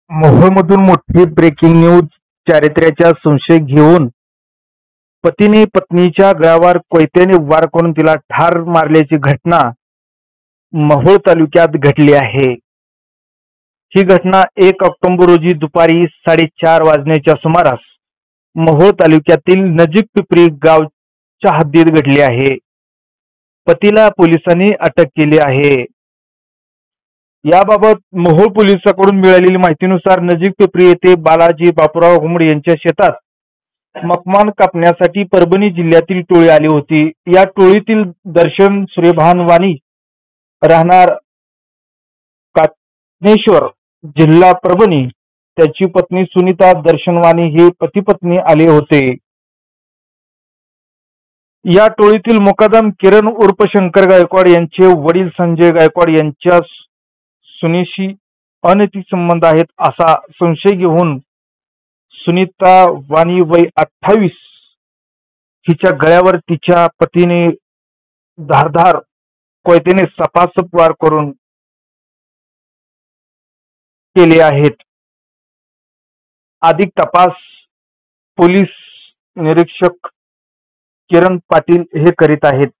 मोहोळमधून मोठी breaking news. चारित्र्याचा संशय घेऊन पतीने पत्नीच्या गळ्यावर कोयत्याने वार करून तिला ठार मारल्याची घटना मोहोळ तालुक्यात घडली आहे. ही घटना 1 ऑक्टोबर रोजी दुपारी 4:30 वाजण्याच्या सुमारास मोहोळ तालुक्यातील नजीक पिपरी गावच्या हद्दीत घडली आहे. पतीला पोलिसांनी अटक केली आहे. याबाबत मोहोळ पोलिसांकडून मिळालेली माहितीनुसार नजीक पिपरी येथे बालाजी बापूराव घुमड यांच्या शेतात मकमान कापण्यासाठी परभणी जिल्ह्यातील टोळी आली होती. या टोळीतील दर्शन सूर्यभान वाणी राहणार कात्नेश्वर जिल्हा परभणी, त्याची पत्नी सुनीता दर्शनवाणी हे पती पत्नी आले होते. या टोळीतील मुकादम किरण उर्फ शंकर गायकवाड यांचे वडील संजय गायकवाड यांच्या सुनेशी अनैतिक संबंध आहेत असा संशय घेऊन सुनीता वाणी वय 28 हिच्या गळ्यावर तिच्या पतीने धारदार कोयत्याने सपासप वार करून केले आहेत. अधिक तपास पोलीस निरीक्षक किरण पाटील हे करीत आहेत.